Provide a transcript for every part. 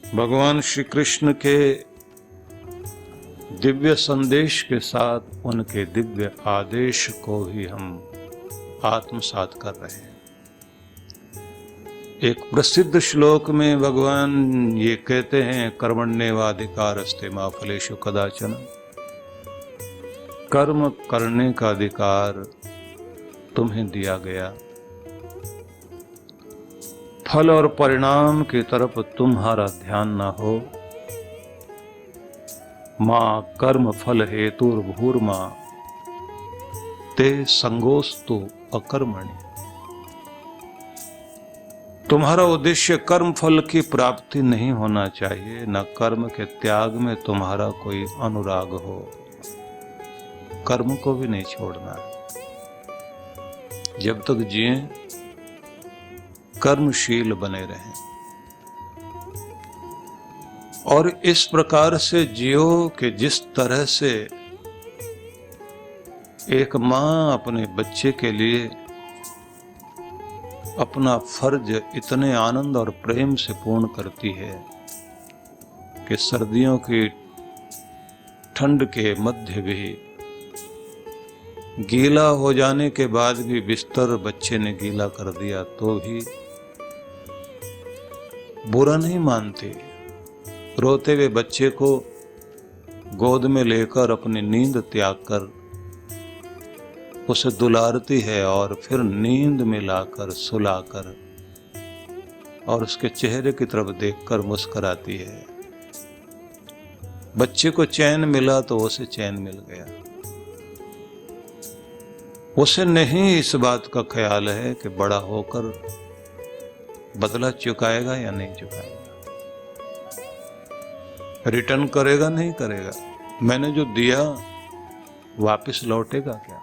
भगवान श्री कृष्ण के दिव्य संदेश के साथ उनके दिव्य आदेश को ही हम आत्मसात कर रहे हैं। एक प्रसिद्ध श्लोक में भगवान ये कहते हैं, कर्मण्येवाधिकारस्ते मा फलेषु कदाचन। कर्म करने का अधिकार तुम्हें दिया गया, फल और परिणाम की तरफ तुम्हारा ध्यान ना हो। मां कर्म फल हेतुर्भूर्मा ते संगोस्तु अकर्मणि। तुम्हारा उद्देश्य कर्म फल की प्राप्ति नहीं होना चाहिए, न कर्म के त्याग में तुम्हारा कोई अनुराग हो। कर्म को भी नहीं छोड़ना है। जब तक जिए कर्मशील बने रहें और इस प्रकार से जियो कि जिस तरह से एक मां अपने बच्चे के लिए अपना फर्ज इतने आनंद और प्रेम से पूर्ण करती है कि सर्दियों की ठंड के मध्य भी गीला हो जाने के बाद भी बिस्तर बच्चे ने गीला कर दिया तो भी बुरा नहीं मानती। रोते हुए बच्चे को गोद में लेकर अपनी नींद त्याग कर उसे दुलारती है और फिर नींद में लाकर सुलाकर और उसके चेहरे की तरफ देखकर मुस्कुराती है। बच्चे को चैन मिला तो उसे चैन मिल गया। उसे नहीं इस बात का ख्याल है कि बड़ा होकर बदला चुकाएगा या नहीं चुकाएगा, रिटर्न करेगा नहीं करेगा, मैंने जो दिया वापस लौटेगा क्या।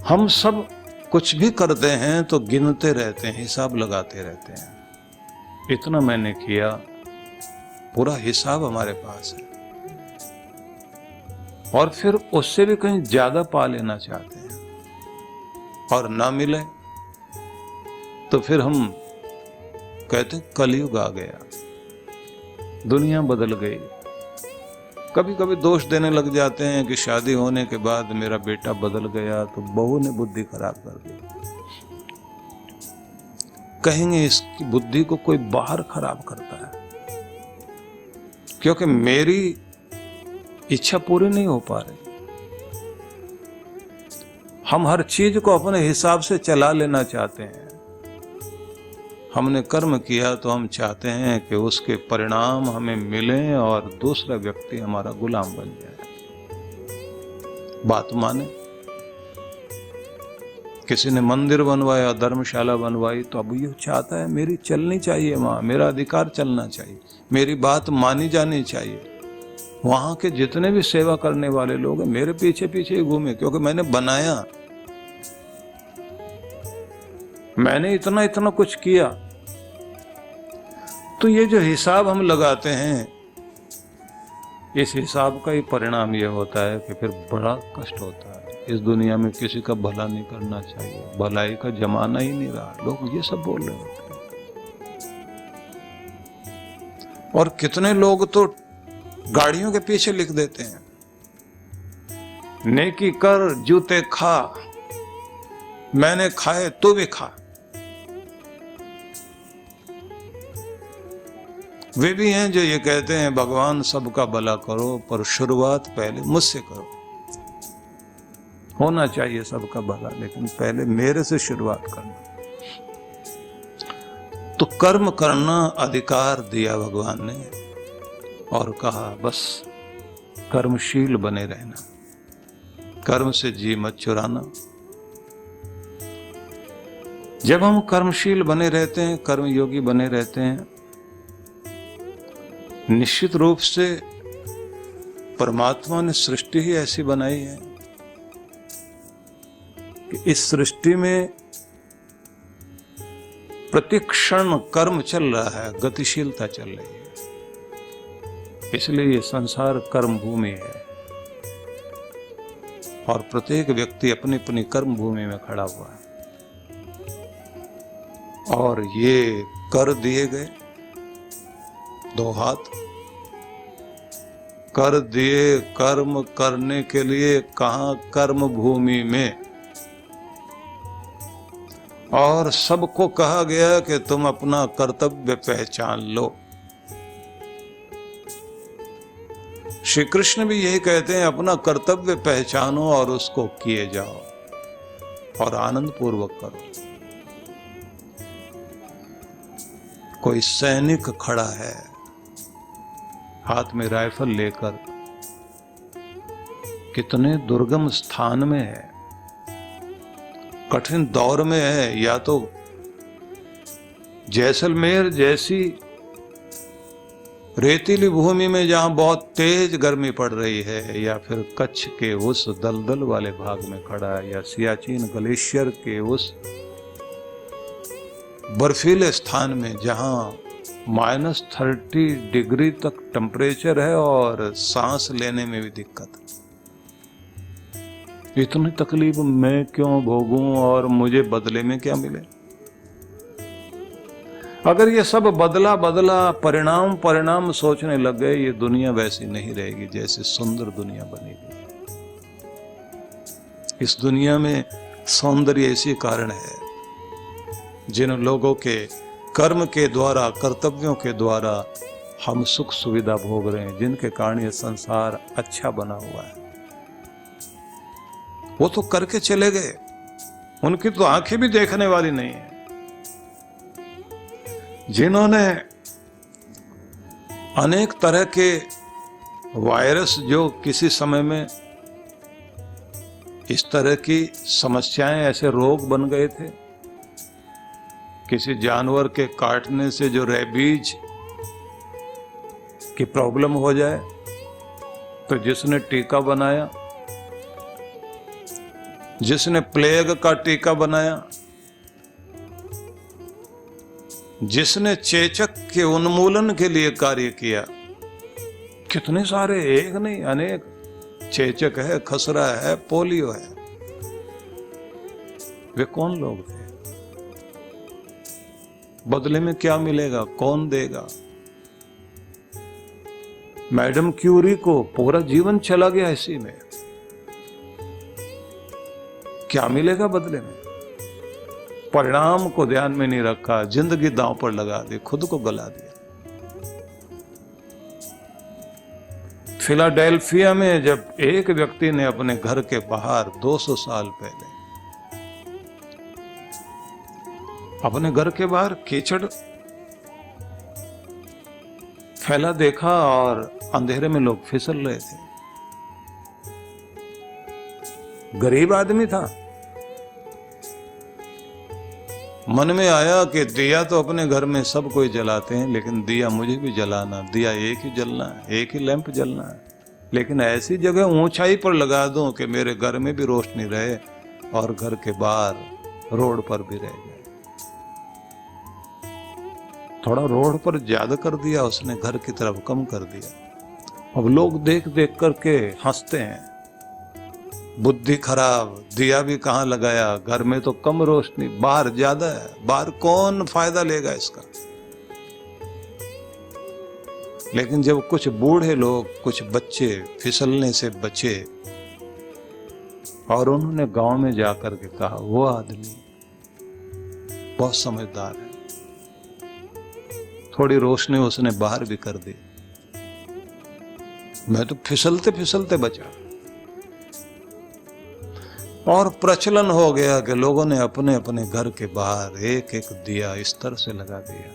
हम सब कुछ भी करते हैं तो गिनते रहते हैं, हिसाब लगाते रहते हैं। इतना मैंने किया, पूरा हिसाब हमारे पास है और फिर उससे भी कहीं ज्यादा पा लेना चाहते हैं और ना मिले तो फिर हम कहते कलयुग आ गया, दुनिया बदल गई। कभी कभी दोष देने लग जाते हैं कि शादी होने के बाद मेरा बेटा बदल गया तो बहू ने बुद्धि खराब कर दी। कहेंगे इसकी बुद्धि को कोई बाहर खराब करता है, क्योंकि मेरी इच्छा पूरी नहीं हो पा रही। हम हर चीज को अपने हिसाब से चला लेना चाहते हैं। हमने कर्म किया तो हम चाहते हैं कि उसके परिणाम हमें मिलें और दूसरा व्यक्ति हमारा गुलाम बन जाए। बात माने, किसी ने मंदिर बनवाया, धर्मशाला बनवाई तो अब ये चाहता है मेरी चलनी चाहिए, वहां मेरा अधिकार चलना चाहिए, मेरी बात मानी जानी चाहिए। वहां के जितने भी सेवा करने वाले लोग हैं मेरे पीछे पीछे ही घूमे, क्योंकि मैंने बनाया, मैंने इतना इतना कुछ किया। तो ये जो हिसाब हम लगाते हैं, इस हिसाब का ही परिणाम ये होता है कि फिर बड़ा कष्ट होता है। इस दुनिया में किसी का भला नहीं करना चाहिए, भलाई का जमाना ही नहीं रहा, लोग ये सब बोल रहे होते हैं। और कितने लोग तो गाड़ियों के पीछे लिख देते हैं, नेकी कर जूते खा, मैंने खाए तो भी खा। वे भी हैं जो ये कहते हैं भगवान सबका भला करो पर शुरुआत पहले मुझसे करो। होना चाहिए सबका भला, लेकिन पहले मेरे से शुरुआत करना। तो कर्म करना अधिकार दिया भगवान ने और कहा बस कर्मशील बने रहना, कर्म से जी मत चुराना। जब हम कर्मशील बने रहते हैं, कर्मयोगी बने रहते हैं, निश्चित रूप से परमात्मा ने सृष्टि ही ऐसी बनाई है कि इस सृष्टि में प्रतिक्षण कर्म चल रहा है, गतिशीलता चल रही है। इसलिए ये संसार कर्म भूमि है और प्रत्येक व्यक्ति अपनी अपनी कर्म भूमि में खड़ा हुआ है। और ये कर दिए गए, 2 हाथ कर दिए कर्म करने के लिए कहां कर्म भूमि में, और सबको कहा गया कि तुम अपना कर्तव्य पहचान लो। श्री कृष्ण भी यही कहते हैं, अपना कर्तव्य पहचानो और उसको किए जाओ और आनंद पूर्वक करो। कोई सैनिक खड़ा है हाथ में राइफल लेकर, कितने दुर्गम स्थान में है, कठिन दौर में है, या तो जैसलमेर जैसी रेतीली भूमि में जहां बहुत तेज गर्मी पड़ रही है, या फिर कच्छ के उस दलदल वाले भाग में खड़ा है, या सियाचिन ग्लेशियर के उस बर्फीले स्थान में जहां -30 डिग्री तक टेम्परेचर है और सांस लेने में भी दिक्कत है। इतनी तकलीफ मैं क्यों भोगूं और मुझे बदले में क्या मिले? अगर ये सब बदला बदला परिणाम सोचने लग गए, ये दुनिया वैसी नहीं रहेगी जैसे सुंदर दुनिया बनेगी। इस दुनिया में सौंदर्य इसी कारण है, जिन लोगों के कर्म के द्वारा, कर्तव्यों के द्वारा हम सुख सुविधा भोग रहे हैं, जिनके कारण ये संसार अच्छा बना हुआ है, वो तो करके चले गए, उनकी तो आंखें भी देखने वाली नहीं है। जिन्होंने अनेक तरह के वायरस, जो किसी समय में इस तरह की समस्याएं, ऐसे रोग बन गए थे, किसी जानवर के काटने से जो रेबीज की प्रॉब्लम हो जाए, तो जिसने टीका बनाया, जिसने प्लेग का टीका बनाया, जिसने चेचक के उन्मूलन के लिए कार्य किया, कितने सारे, एक नहीं अनेक, चेचक है, खसरा है, पोलियो है, वे कौन लोग थे? बदले में क्या मिलेगा, कौन देगा? मैडम क्यूरी को पूरा जीवन चला गया इसी में, क्या मिलेगा बदले में? परिणाम को ध्यान में नहीं रखा, जिंदगी दांव पर लगा दी, खुद को गला दिया। फिलाडेल्फिया में जब एक व्यक्ति ने अपने घर के बाहर 200 साल पहले अपने घर के बाहर कीचड़ फैला देखा और अंधेरे में लोग फिसल रहे थे, गरीब आदमी था, मन में आया कि दिया तो अपने घर में सब कोई जलाते हैं, लेकिन दिया मुझे भी जलाना, दिया एक ही जलना है, एक ही लैंप जलना है, लेकिन ऐसी जगह ऊंचाई पर लगा दूं कि मेरे घर में भी रोशनी रहे और घर के बाहर रोड पर भी रह जाए। थोड़ा रोड पर ज्यादा कर दिया उसने, घर की तरफ कम कर दिया। अब लोग देख देख करके हंसते हैं, बुद्धि खराब, दिया भी कहां लगाया, घर में तो कम रोशनी, बाहर ज्यादा है, बाहर कौन फायदा लेगा इसका? लेकिन जब कुछ बूढ़े लोग, कुछ बच्चे फिसलने से बचे और उन्होंने गांव में जाकर के कहा, वो आदमी बहुत समझदार है, थोड़ी रोशनी उसने बाहर भी कर दी, मैं तो फिसलते फिसलते बचा। और प्रचलन हो गया कि लोगों ने अपने अपने घर के बाहर एक एक दिया इस तरह से लगा दिया।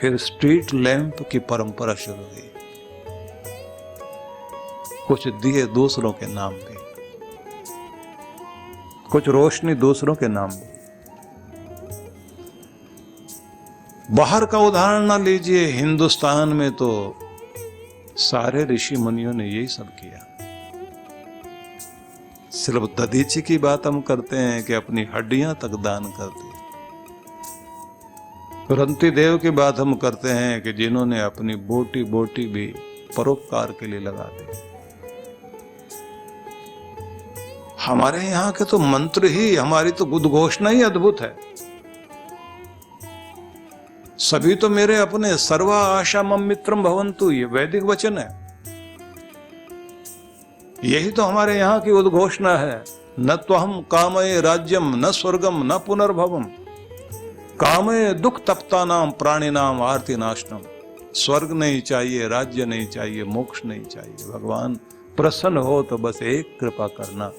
फिर स्ट्रीट लैंप की परंपरा शुरू हुई, कुछ दिए दूसरों के नाम पे, कुछ रोशनी दूसरों के नाम पे। बाहर का उदाहरण ना लीजिए, हिंदुस्तान में तो सारे ऋषि मुनियों ने यही सब किया। सिर्फ दधीची की बात हम करते हैं कि अपनी हड्डियां तक दान कर दी। रंती देव की बात हम करते हैं कि जिन्होंने अपनी बोटी बोटी भी परोपकार के लिए लगा दी। हमारे यहाँ के तो मंत्र ही, हमारी तो उद्घोषणा ही अद्भुत है। सभी तो मेरे अपने, सर्वा आशा मम मित्रम भवन्तु, ये वैदिक वचन है। यही तो हमारे यहाँ की उद्घोषणा है। न त्वहम कामये राज्यम न स्वर्गम न पुनर्भवम, कामये दुख तप्तानाम प्राणिनाम आर्ति नाशनम। स्वर्ग नहीं चाहिए, राज्य नहीं चाहिए, मोक्ष नहीं चाहिए। भगवान प्रसन्न हो तो बस एक कृपा करना।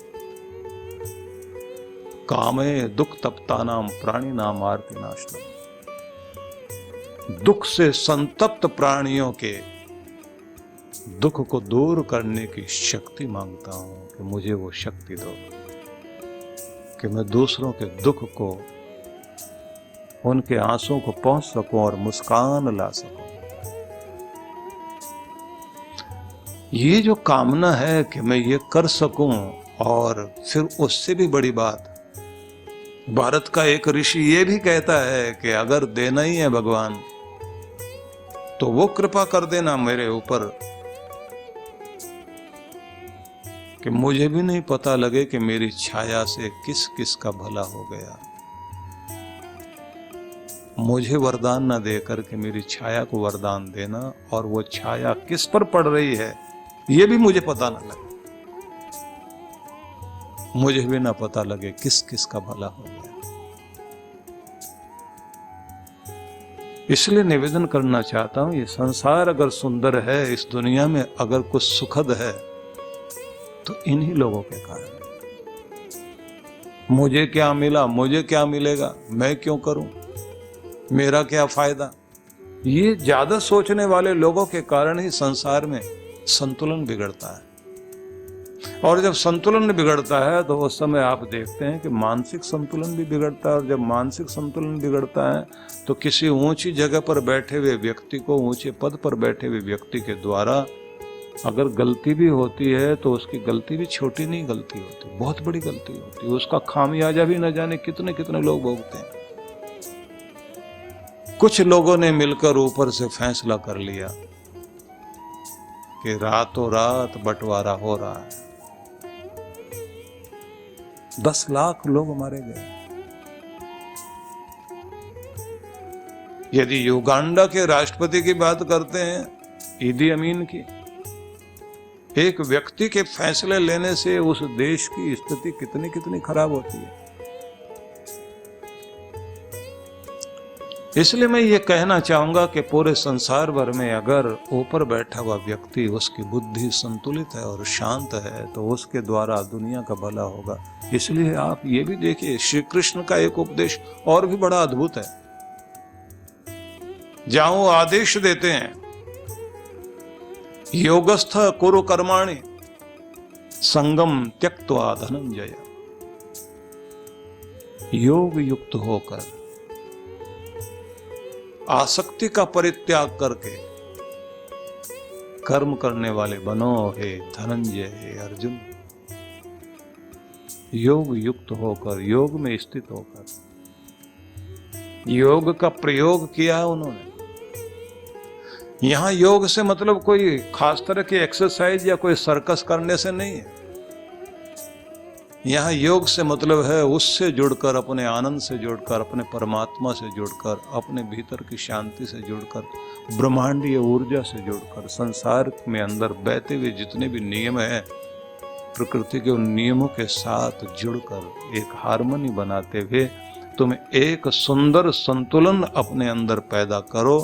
कामये दुख तप्तानाम प्राणिनाम आर्ति नाशनम। दुख से संतप्त प्राणियों के दुख को दूर करने की शक्ति मांगता हूं कि मुझे वो शक्ति दो कि मैं दूसरों के दुख को, उनके आंसुओं को पहुंच सकूं और मुस्कान ला सकूं। ये जो कामना है कि मैं ये कर सकूं, और फिर उससे भी बड़ी बात, भारत का एक ऋषि ये भी कहता है कि अगर देना ही है भगवान तो वो कृपा कर देना मेरे ऊपर कि मुझे भी नहीं पता लगे कि मेरी छाया से किस किस का भला हो गया। मुझे वरदान न देकर के मेरी छाया को वरदान देना, और वो छाया किस पर पड़ रही है ये भी मुझे पता न लगे, मुझे भी ना पता लगे किस किस का भला हो गया। इसलिए निवेदन करना चाहता हूं, ये संसार अगर सुंदर है, इस दुनिया में अगर कुछ सुखद है तो इन्हीं लोगों के कारण। मुझे क्या मिला, मुझे क्या मिलेगा, मैं क्यों करूं, मेरा क्या फायदा, ये ज्यादा सोचने वाले लोगों के कारण ही संसार में संतुलन बिगड़ता है। और जब संतुलन बिगड़ता है तो उस समय आप देखते हैं कि मानसिक संतुलन भी बिगड़ता है। और जब मानसिक संतुलन बिगड़ता है तो किसी ऊंची जगह पर बैठे हुए व्यक्ति को, ऊंचे पद पर बैठे हुए व्यक्ति के द्वारा अगर गलती भी होती है तो उसकी गलती भी छोटी नहीं गलती होती, बहुत बड़ी गलती होती है। उसका खामियाजा भी न जाने कितने कितने लोग भोगते हैं। कुछ लोगों ने मिलकर ऊपर से फैसला कर लिया कि रातों रात बंटवारा हो रहा है, 10 लाख लोग मारे गए। यदि युगांडा के राष्ट्रपति की बात करते हैं, ईदी अमीन की, एक व्यक्ति के फैसले लेने से उस देश की स्थिति कितनी कितनी खराब होती है। इसलिए मैं ये कहना चाहूंगा कि पूरे संसार भर में अगर ऊपर बैठा हुआ व्यक्ति, उसकी बुद्धि संतुलित है और शांत है तो उसके द्वारा दुनिया का भला होगा। इसलिए आप ये भी देखिए, श्री कृष्ण का एक उपदेश और भी बड़ा अद्भुत है, जहां वो आदेश देते हैं, योगस्थ कुरु कर्माणि संगम त्यक्त्वा धनंजय। योग युक्त होकर आसक्ति का परित्याग करके कर्म करने वाले बनो हे धनंजय, हे अर्जुन। योग युक्त होकर, योग में स्थित होकर, योग का प्रयोग किया उन्होंने। यहां योग से मतलब कोई खास तरह की एक्सरसाइज या कोई सर्कस करने से नहीं है। यहां योग से मतलब है उससे जुड़कर, अपने आनंद से जुड़कर, अपने परमात्मा से जुड़कर, अपने भीतर की शांति से जुड़कर, ब्रह्मांडीय ऊर्जा से जुड़कर, संसार में अंदर बहते हुए जितने भी नियम हैं, प्रकृति के उन नियमों के साथ जुड़कर एक हार्मनी बनाते हुए तुम एक सुंदर संतुलन अपने अंदर पैदा करो,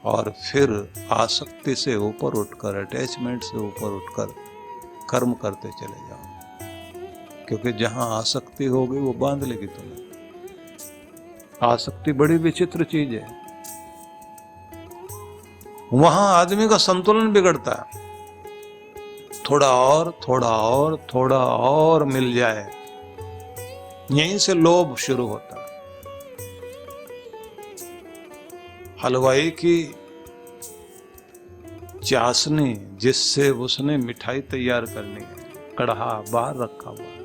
और फिर आसक्ति से ऊपर उठकर, अटैचमेंट से ऊपर उठकर कर्म करते चले जाओ। क्योंकि जहां आसक्ति होगी वो बांध लेगी तुम्हें। आसक्ति बड़ी विचित्र चीज है, वहां आदमी का संतुलन बिगड़ता है। थोड़ा और, थोड़ा और, थोड़ा और मिल जाए, यहीं से लोभ शुरू होता है। हलवाई की चाशनी जिससे उसने मिठाई तैयार करनी है, कढ़ा बाहर रखा हुआ है,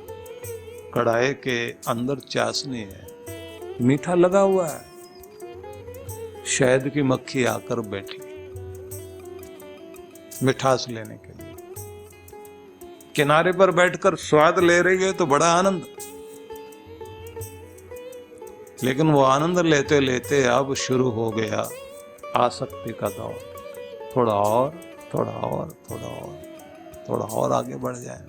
कढ़ाई के अंदर चाशनी है, मीठा लगा हुआ है, शहद की मक्खी आकर बैठी मिठास लेने के लिए, किनारे पर बैठकर स्वाद ले रही है तो बड़ा आनंद, लेकिन वो आनंद लेते लेते अब शुरू हो गया आसक्ति का दौर। थोड़ा और, थोड़ा और, थोड़ा और, थोड़ा और आगे बढ़ जाए।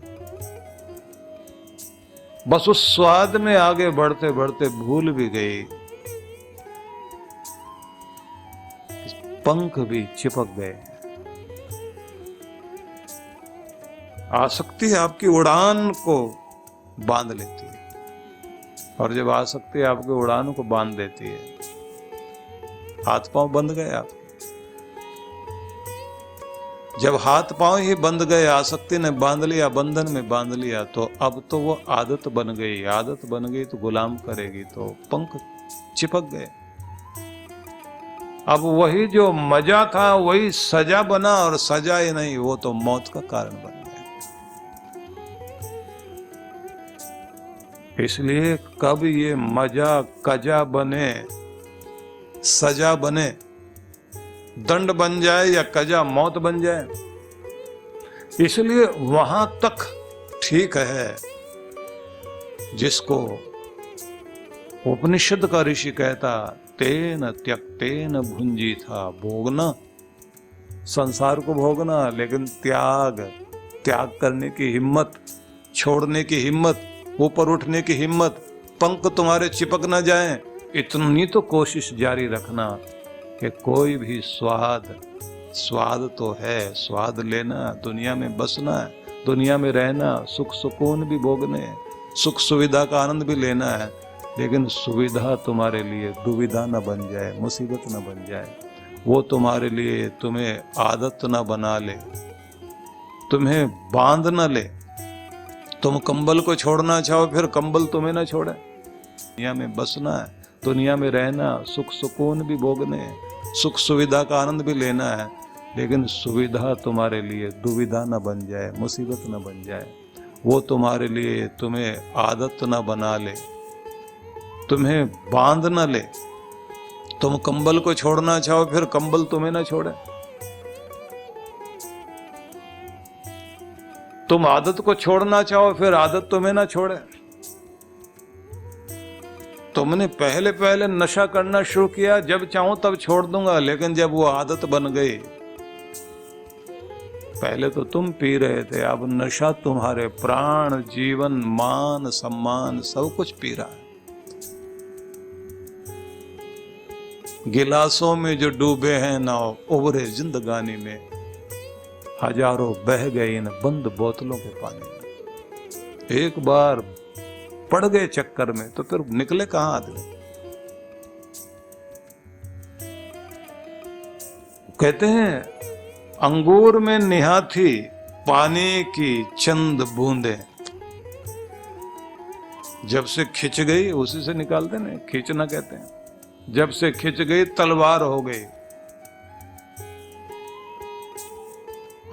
बस उस स्वाद में आगे बढ़ते बढ़ते भूल भी गई, पंख भी चिपक गए। आसक्ति आपकी उड़ान को बांध लेती है, और जब आसक्ति आपकी उड़ान को बांध देती है, हाथ पांव बंध गए आपके। जब हाथ पांव ही बंध गए, आसक्ति ने बांध लिया, बंधन में बांध लिया, तो अब तो वो आदत बन गई। आदत बन गई तो गुलाम करेगी, तो पंख चिपक गए। अब वही जो मजा था वही सजा बना, और सजा ही नहीं, वो तो मौत का कारण बन गया। इसलिए कब ये मजा कजा बने, सजा बने, दंड बन जाए या कजा मौत बन जाए, इसलिए वहां तक ठीक है जिसको उपनिषद का ऋषि कहता, तेन त्यक्तेन भुंजी था। भोगना, संसार को भोगना, लेकिन त्याग करने की हिम्मत, छोड़ने की हिम्मत, ऊपर उठने की हिम्मत, पंख तुम्हारे चिपक ना जाएं, इतनी तो कोशिश जारी रखना कि कोई भी स्वाद तो है, स्वाद लेना, दुनिया में बसना है, दुनिया में रहना, सुख सुकून भी भोगने, सुख सुविधा का आनंद भी लेना है, लेकिन सुविधा तुम्हारे लिए दुविधा न बन जाए, मुसीबत न बन जाए। वो तुम्हारे लिए तुम्हें आदत न बना ले, तुम्हें बांध न ले। तुम कंबल को छोड़ना चाहो, फिर कंबल तुम्हें ना छोड़े। दुनिया में बसना है, दुनिया में रहना, सुख सुकून भी भोगने, सुख सुविधा का आनंद भी लेना है, लेकिन सुविधा तुम्हारे लिए दुविधा न बन जाए, मुसीबत न बन जाए। वो तुम्हारे लिए तुम्हें आदत न बना ले, तुम्हें बांध न ले। तुम कंबल को छोड़ना चाहो, फिर कंबल तुम्हें ना छोड़े। तुम आदत को छोड़ना चाहो, फिर आदत तुम्हें ना छोड़े। तुमने पहले नशा करना शुरू किया, जब चाहूं तब छोड़ दूंगा, लेकिन जब वो आदत बन गई, पहले तो तुम पी रहे थे, अब नशा तुम्हारे प्राण, जीवन, मान, सम्मान सब कुछ पी रहा है। गिलासों में जो डूबे हैं नाव, उभरे जिंदगानी में, हजारों बह गए इन बंद बोतलों के पानी में। एक बार पड़ गए चक्कर में तो फिर निकले कहां आदमी। कहते हैं अंगूर में निहाथी पानी की चंद बूंदे, जब से खिंच गई उसी से निकालते ना, खींचना कहते हैं। जब से खिंच गई तलवार हो गई।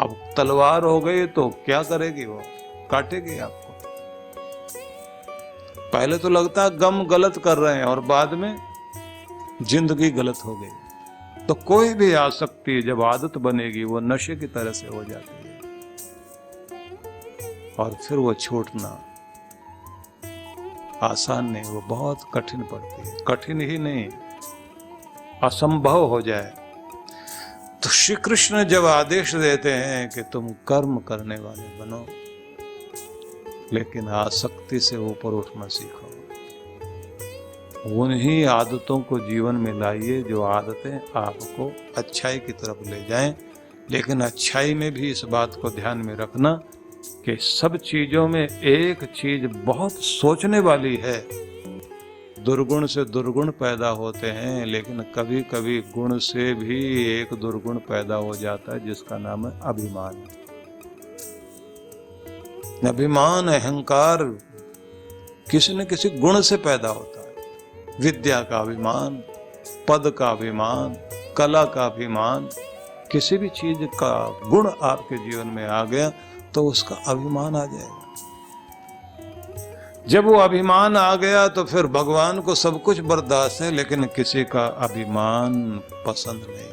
अब तलवार हो गई तो क्या करेगी, वो काटेगी आपको। पहले तो लगता है गम गलत कर रहे हैं, और बाद में जिंदगी गलत हो गई। तो कोई भी आसक्ति जब आदत बनेगी, वो नशे की तरह से हो जाती है, और फिर वो छूटना आसान नहीं, वो बहुत कठिन पड़ती है। कठिन ही नहीं, असंभव हो जाए। तो श्री कृष्ण जब आदेश देते हैं कि तुम कर्म करने वाले बनो, लेकिन आसक्ति से ऊपर उठना सीखो। उन्हीं आदतों को जीवन में लाइए जो आदतें आपको अच्छाई की तरफ ले जाएं, लेकिन अच्छाई में भी इस बात को ध्यान में रखना कि सब चीजों में एक चीज बहुत सोचने वाली है। दुर्गुण से दुर्गुण पैदा होते हैं, लेकिन कभी कभी गुण से भी एक दुर्गुण पैदा हो जाता है, जिसका नाम है अभिमान। अभिमान, अहंकार किसी न किसी गुण से पैदा होता है। विद्या का अभिमान, पद का अभिमान, कला का अभिमान, किसी भी चीज का गुण आपके जीवन में आ गया तो उसका अभिमान आ जाएगा। जब वो अभिमान आ गया तो फिर भगवान को सब कुछ बर्दाश्त है, लेकिन किसी का अभिमान पसंद नहीं है।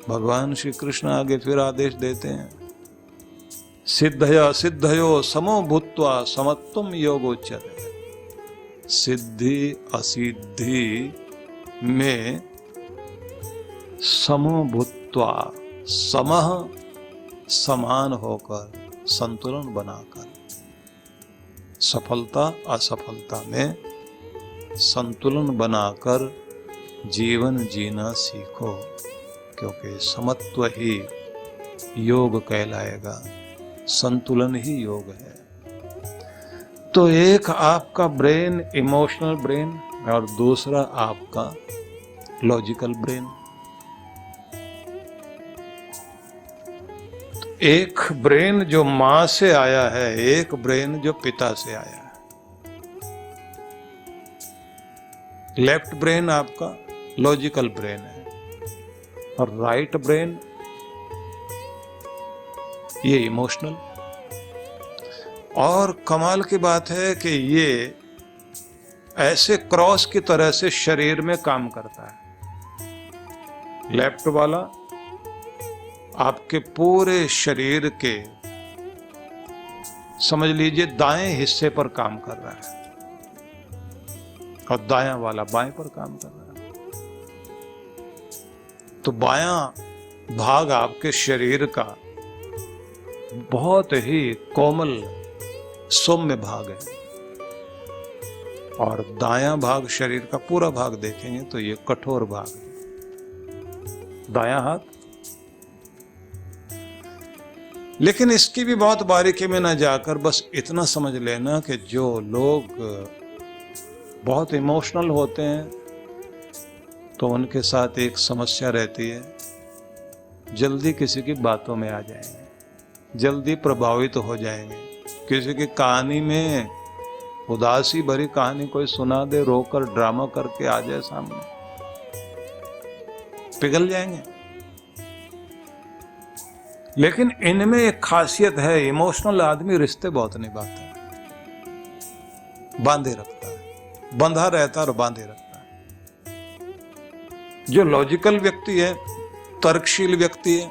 भगवान श्री कृष्ण आगे फिर आदेश देते हैं, सिद्धया सिद्धयो समो भूत्वा समत्वम योगोच्यते। सिद्धि असिद्धि में समो भूत्वा, समः समान होकर, संतुलन बनाकर, सफलता असफलता में संतुलन बनाकर जीवन जीना सीखो, क्योंकि समत्व ही योग कहलाएगा, संतुलन ही योग है। तो एक आपका ब्रेन, इमोशनल ब्रेन, और दूसरा आपका लॉजिकल ब्रेन। एक ब्रेन जो मां से आया है, एक ब्रेन जो पिता से आया है। लेफ्ट ब्रेन आपका लॉजिकल ब्रेन है और राइट ब्रेन ये इमोशनल। और कमाल की बात है कि ये ऐसे क्रॉस की तरह से शरीर में काम करता है। लेफ्ट वाला आपके पूरे शरीर के, समझ लीजिए, दाएं हिस्से पर काम कर रहा है और दायां वाला बाएं पर काम कर रहा है। तो बायां भाग आपके शरीर का बहुत ही कोमल सौम्य भाग है और दायां भाग शरीर का पूरा भाग देखेंगे तो ये कठोर भाग है, दायां हाथ। लेकिन इसकी भी बहुत बारीकी में ना जाकर बस इतना समझ लेना कि जो लोग बहुत इमोशनल होते हैं तो उनके साथ एक समस्या रहती है, जल्दी किसी की बातों में आ जाएंगे, जल्दी प्रभावित हो जाएंगे। किसी की कहानी में उदासी भरी कहानी कोई सुना दे, रोकर ड्रामा करके आ जाए सामने, पिघल जाएंगे। लेकिन इनमें एक खासियत है, इमोशनल आदमी रिश्ते बहुत निभाता है, बांधे रखता है, बंधा रहता है और बांधे रखता है। जो लॉजिकल व्यक्ति है, तर्कशील व्यक्ति है,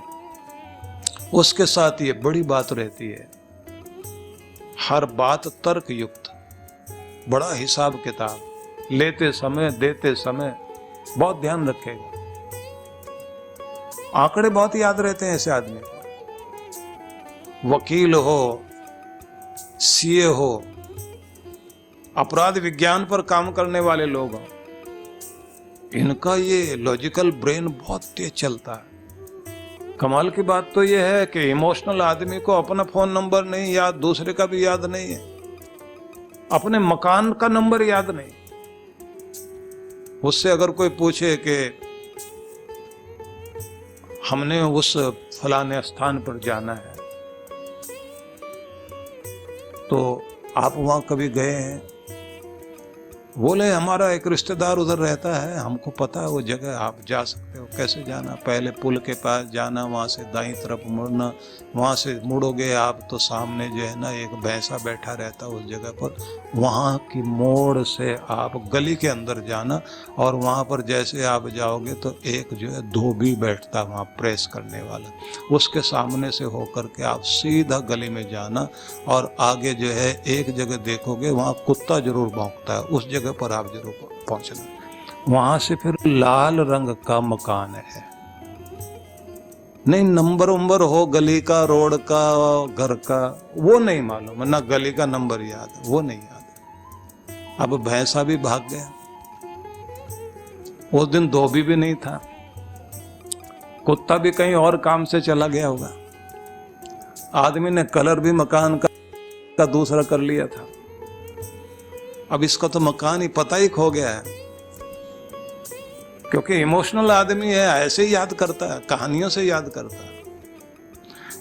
उसके साथ ये बड़ी बात रहती है, हर बात तर्क युक्त, बड़ा हिसाब किताब, लेते समय देते समय बहुत ध्यान रखेगा। आंकड़े बहुत याद रहते हैं ऐसे आदमी को। वकील हो, सीए हो, अपराध विज्ञान पर काम करने वाले लोग हो, इनका ये लॉजिकल ब्रेन बहुत तेज चलता है। कमाल की बात तो ये है कि इमोशनल आदमी को अपना फोन नंबर नहीं याद, दूसरे का भी याद नहीं है, अपने मकान का नंबर याद नहीं। उससे अगर कोई पूछे कि हमने उस फलाने स्थान पर जाना है तो आप वहां कभी गए हैं? बोले हमारा एक रिश्तेदार उधर रहता है, हमको पता है वो जगह, आप जा सकते हो। कैसे जाना? पहले पुल के पास जाना, वहां से दाईं तरफ मुड़ना, वहां से मुड़ोगे आप तो सामने जो है ना एक भैंसा बैठा रहता है उस जगह पर, वहां की मोड़ से आप गली के अंदर जाना और वहां पर जैसे आप जाओगे तो एक जो है धोबी बैठता है वहां प्रेस करने वाला, उसके सामने से होकर के आप सीधा गली में जाना और आगे जो है एक जगह देखोगे वहां कुत्ता जरूर भौंकता है, उस जगह पर आप जरूर पहुंचना। वहां से फिर लाल रंग का मकान है, नहीं नंबर उम्बर हो गली का, रोड का, घर का, वो नहीं मालूम, ना गली का नंबर याद है, वो नहीं याद है। अब भैंसा भी भाग गया, उस दिन धोबी भी नहीं था, कुत्ता भी कहीं और काम से चला गया होगा, आदमी ने कलर भी मकान का दूसरा कर लिया था। अब इसका तो मकान ही पता ही खो गया है, क्योंकि इमोशनल आदमी है, ऐसे ही याद करता है, कहानियों से याद करता है।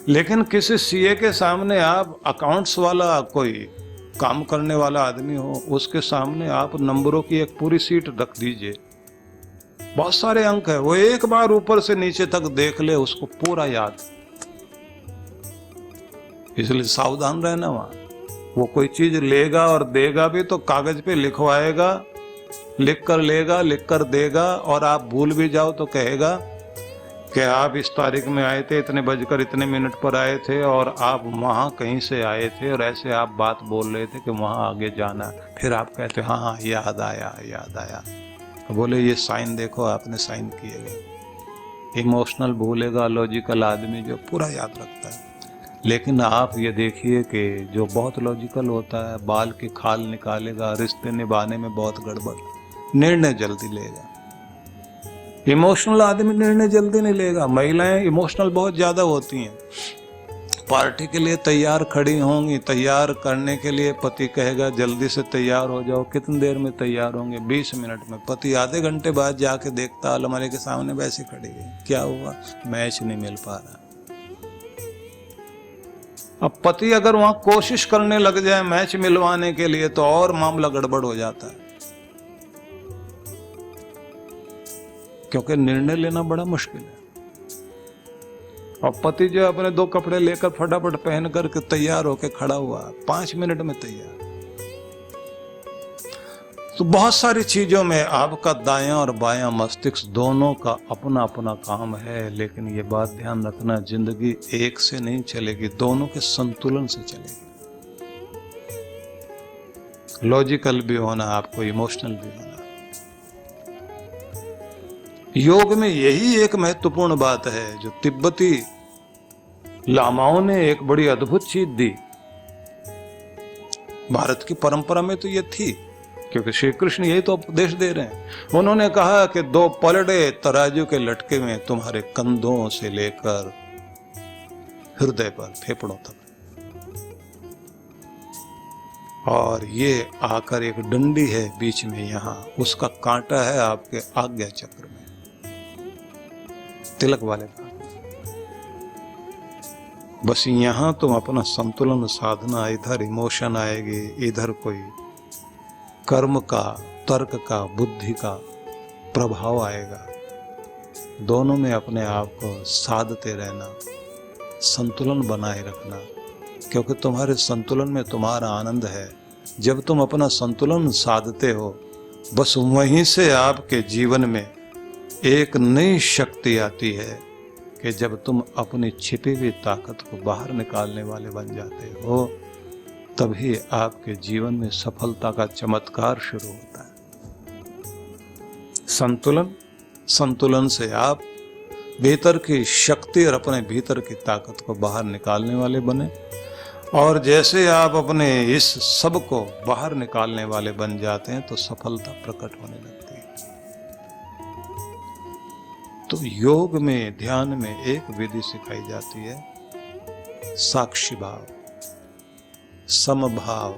लेकिन किसी सीए के सामने आप, अकाउंट्स वाला कोई काम करने वाला आदमी हो, उसके सामने आप नंबरों की एक पूरी सीट रख दीजिए, बहुत सारे अंक है, वो एक बार ऊपर से नीचे तक देख ले, उसको पूरा याद। इसलिए सावधान रहना। वहां वो कोई चीज लेगा और देगा भी तो कागज पे लिखवाएगा, लिख कर लेगा, लिख कर देगा, और आप भूल भी जाओ तो कहेगा कि आप इस तारीख में आए थे, इतने बजकर इतने मिनट पर आए थे और आप वहाँ कहीं से आए थे और ऐसे आप बात बोल रहे थे कि वहाँ आगे जाना। फिर आप कहते हाँ हाँ याद आया याद आया। बोले ये साइन देखो आपने साइन किए गए। इमोशनल भूलेगा, लॉजिकल आदमी जो पूरा याद रखता है। लेकिन आप ये देखिए कि जो बहुत लॉजिकल होता है, बाल की खाल निकालेगा, रिश्ते निभाने में बहुत गड़बड़, निर्णय जल्दी लेगा। इमोशनल आदमी निर्णय जल्दी नहीं लेगा। महिलाएं इमोशनल बहुत ज्यादा होती हैं। पार्टी के लिए तैयार खड़ी होंगी, तैयार करने के लिए पति कहेगा जल्दी से तैयार हो जाओ, कितनी देर में तैयार होंगे? 20 मिनट में। पति आधे घंटे बाद जाके देखता अलमारी के सामने वैसे खड़ी है, क्या हुआ? मैच नहीं मिल पा रहा। अब पति अगर वहां कोशिश करने लग जाए मैच मिलवाने के लिए तो और मामला गड़बड़ हो जाता है, क्योंकि निर्णय लेना बड़ा मुश्किल है। और पति जो अपने 2 कपड़े लेकर फटाफट पहन करके तैयार होकर खड़ा हुआ, 5 मिनट में तैयार। तो बहुत सारी चीजों में आपका दायां और बायां मस्तिष्क दोनों का अपना अपना काम है। लेकिन ये बात ध्यान रखना, जिंदगी एक से नहीं चलेगी, दोनों के संतुलन से चलेगी। लॉजिकल भी होना आपको, इमोशनल भी होना। योग में यही एक महत्वपूर्ण बात है जो तिब्बती लामाओं ने एक बड़ी अद्भुत चीज दी। भारत की परंपरा में तो ये थी, क्योंकि श्री कृष्ण यही तो उपदेश दे रहे हैं। उन्होंने कहा कि 2 पलड़े तराजू के लटके में तुम्हारे कंधों से लेकर हृदय पर, फेफड़ों तक, और ये आकर एक डंडी है बीच में, यहां उसका कांटा है आपके आज्ञा चक्र में, तिलक वाले भाग। बस यहां तुम अपना संतुलन साधना, इधर इमोशन आएगी, इधर कोई कर्म का, तर्क का, बुद्धि का प्रभाव आएगा। दोनों में अपने आप को साधते रहना, संतुलन बनाए रखना, क्योंकि तुम्हारे संतुलन में तुम्हारा आनंद है। जब तुम अपना संतुलन साधते हो, बस वहीं से आपके जीवन में एक नई शक्ति आती है कि जब तुम अपनी छिपी हुई ताकत को बाहर निकालने वाले बन जाते हो, तभी आपके जीवन में सफलता का चमत्कार शुरू होता है। संतुलन से आप भीतर की शक्ति और अपने भीतर की ताकत को बाहर निकालने वाले बने, और जैसे आप अपने इस सब को बाहर निकालने वाले बन जाते हैं तो सफलता प्रकट होने लगती है। तो योग में, ध्यान में एक विधि सिखाई जाती है, साक्षी भाव, समभाव,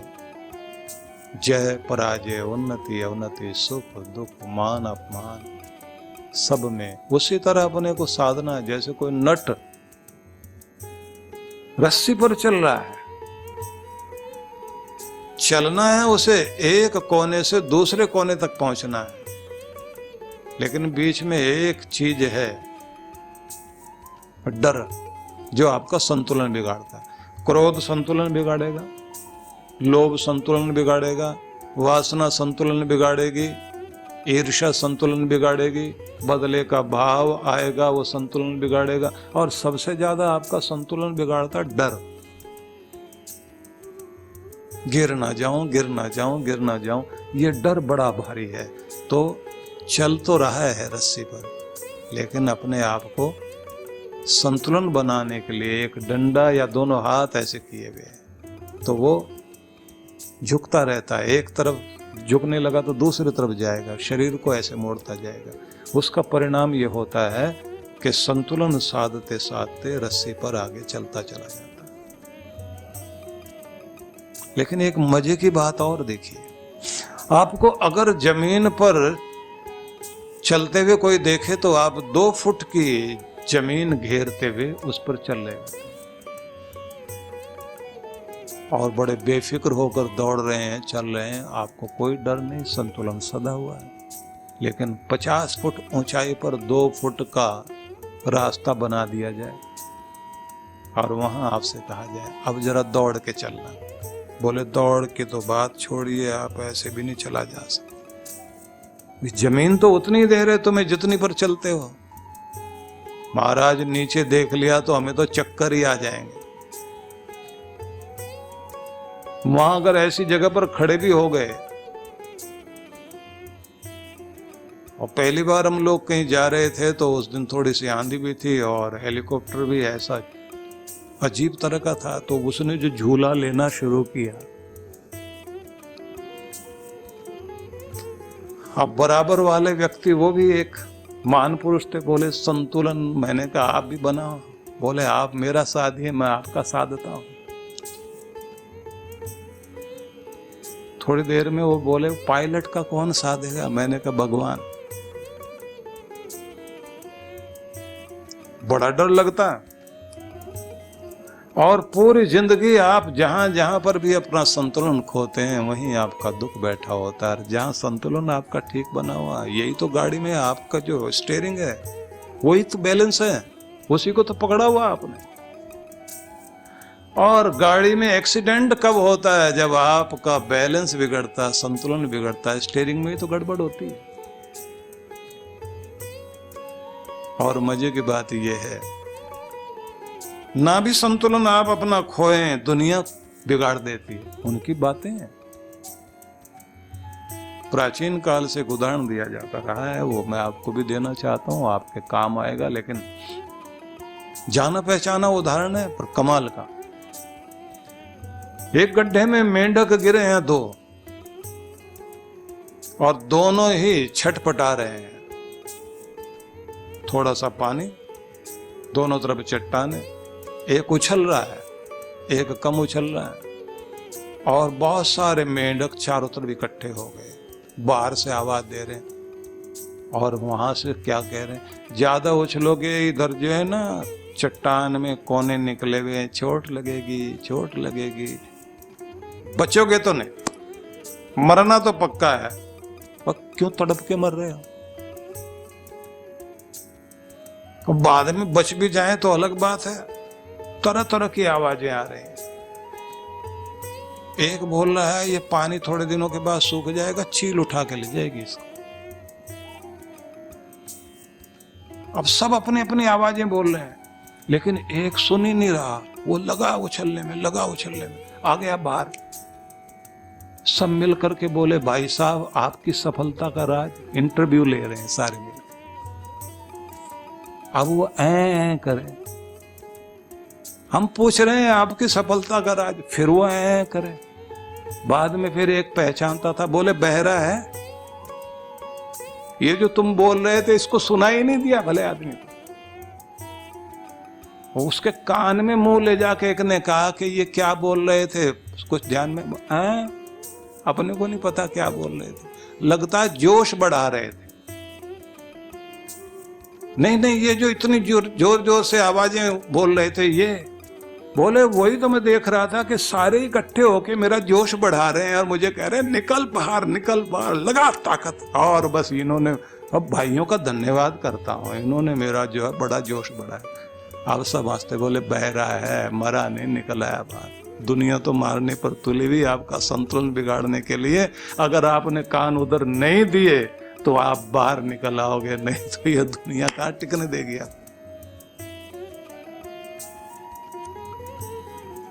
जय पराजय, उन्नति अवनति, सुख दुख, मान अपमान, सब में उसी तरह अपने को साधना। जैसे कोई नट रस्सी पर चल रहा है, चलना है उसे, एक कोने से दूसरे कोने तक पहुंचना है, लेकिन बीच में एक चीज है, डर, जो आपका संतुलन बिगाड़ता है। क्रोध संतुलन बिगाड़ेगा, लोभ संतुलन बिगाड़ेगा, वासना संतुलन बिगाड़ेगी, ईर्ष्या संतुलन बिगाड़ेगी, बदले का भाव आएगा, वो संतुलन बिगाड़ेगा। और सबसे ज्यादा आपका संतुलन बिगाड़ता डर। गिर ना जाऊं, गिर ना जाऊं, गिर ना जाऊं, ये डर बड़ा भारी है। तो चल तो रहा है रस्सी पर, लेकिन अपने आप को संतुलन बनाने के लिए एक डंडा या दोनों हाथ ऐसे किए हुए हैं, तो वो झुकता रहता है। एक तरफ झुकने लगा तो दूसरी तरफ जाएगा, शरीर को ऐसे मोड़ता जाएगा। उसका परिणाम ये होता है कि संतुलन साधते साधते रस्सी पर आगे चलता चला जाता है। लेकिन एक मजे की बात और देखिए, आपको अगर जमीन पर चलते हुए कोई देखे तो आप 2 फुट की जमीन घेरते हुए उस पर चल रहे होते हैं और बड़े बेफिक्र होकर दौड़ रहे हैं, चल रहे हैं, आपको कोई डर नहीं, संतुलन सदा हुआ है। लेकिन 50 फुट ऊंचाई पर 2 फुट का रास्ता बना दिया जाए और वहां आपसे कहा जाए अब जरा दौड़ के चलना, बोले दौड़ के तो बात छोड़िए, आप ऐसे भी नहीं चला जा सकते। जमीन तो उतनी दे रहे तुम्हें जितनी पर चलते हो, महाराज नीचे देख लिया तो हमें तो चक्कर ही आ जाएंगे। वहां अगर ऐसी जगह पर खड़े भी हो गए, और पहली बार हम लोग कहीं जा रहे थे तो उस दिन थोड़ी सी आंधी भी थी और हेलीकॉप्टर भी ऐसा अजीब तरह का था, तो उसने जो झूला लेना शुरू किया, अब बराबर वाले व्यक्ति वो भी एक महान पुरुष थे, बोले संतुलन। मैंने कहा आप भी बनाओ। बोले आप मेरा साधिए, मैं आपका साधता हूं। थोड़ी देर में वो बोले पायलट का कौन साधेगा? मैंने कहा भगवान। बड़ा डर लगता है। और पूरी जिंदगी आप जहां जहां पर भी अपना संतुलन खोते हैं वहीं आपका दुख बैठा होता है। जहां संतुलन आपका ठीक बना हुआ, यही तो गाड़ी में आपका जो स्टीयरिंग है वही तो बैलेंस है, उसी को तो पकड़ा हुआ आपने। और गाड़ी में एक्सीडेंट कब होता है? जब आपका बैलेंस बिगड़ता है, संतुलन बिगड़ता है, स्टीयरिंग में ही तो गड़बड़ होती है। और मजे की बात यह है, ना भी संतुलन आप अपना खोएं, दुनिया बिगाड़ देती है। उनकी बातें हैं। प्राचीन काल से एक उदाहरण दिया जाता रहा है, वो मैं आपको भी देना चाहता हूं, आपके काम आएगा। लेकिन जाना पहचाना उदाहरण है पर कमाल का। एक गड्ढे में मेंढक गिरे हैं दो, और दोनों ही छटपटा रहे हैं। थोड़ा सा पानी, दोनों तरफ चट्टाने, एक उछल रहा है, एक कम उछल रहा है। और बहुत सारे मेंढक चारों तरफ इकट्ठे हो गए, बाहर से आवाज दे रहे हैं और वहां से क्या कह रहे हैं, ज्यादा उछलोगे इधर जो है ना चट्टान में कोने निकले हुए हैं, चोट लगेगी, चोट लगेगी। बचोगे तो नहीं, मरना तो पक्का है, पर क्यों तड़प के मर रहे हो? तो बाद में बच भी जाए तो अलग बात है। तरह तरह की आवाजें आ रही हैं। एक बोल रहा है ये पानी थोड़े दिनों के बाद सूख जाएगा, चील उठा के ले जाएगी इसको। अब सब अपनी अपनी आवाजें बोल रहे हैं, लेकिन एक सुन ही नहीं रहा। वो लगा उछलने में, लगा उछलने में, आ गया बाहर। सब मिल करके बोले भाई साहब आपकी सफलता का राज, इंटरव्यू ले रहे हैं सारे मिल। अब वो ऐ करे, हम पूछ रहे हैं आपकी सफलता का राज, फिर वो ऐ करे। बाद में फिर एक पहचानता था, बोले बहरा है, ये जो तुम बोल रहे थे इसको सुना ही नहीं दिया भले आदमी को। उसके कान में मुंह ले जाके एक ने कहा कि ये क्या बोल रहे थे, कुछ ध्यान में अपने को नहीं पता क्या बोल रहे थे, लगता है जोश बढ़ा रहे थे। नहीं नहीं, ये जो इतनी जोर जोर से आवाजें बोल रहे थे, ये बोले वही तो मैं देख रहा था कि सारे इकट्ठे होके मेरा जोश बढ़ा रहे हैं और मुझे कह रहे हैं निकल बाहर, निकल बाहर, लगा ताकत। और बस इन्होंने, अब भाइयों का धन्यवाद करता हूं, इन्होंने मेरा जो है बड़ा जोश बढ़ाया। अब सब हंसते, बोले बहरा है, मरा नहीं, निकल आया बाहर। दुनिया तो मारने पर तुली हुई, आपका संतुलन बिगाड़ने के लिए। अगर आपने कान उधर नहीं दिए तो आप बाहर निकल आओगे, नहीं तो यह दुनिया कहां टिकने देगी आप।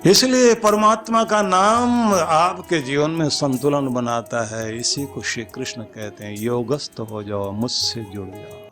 इसलिए परमात्मा का नाम आपके जीवन में संतुलन बनाता है। इसी को श्री कृष्ण कहते हैं, योगस्थ हो जाओ, मुझसे जुड़ जाओ।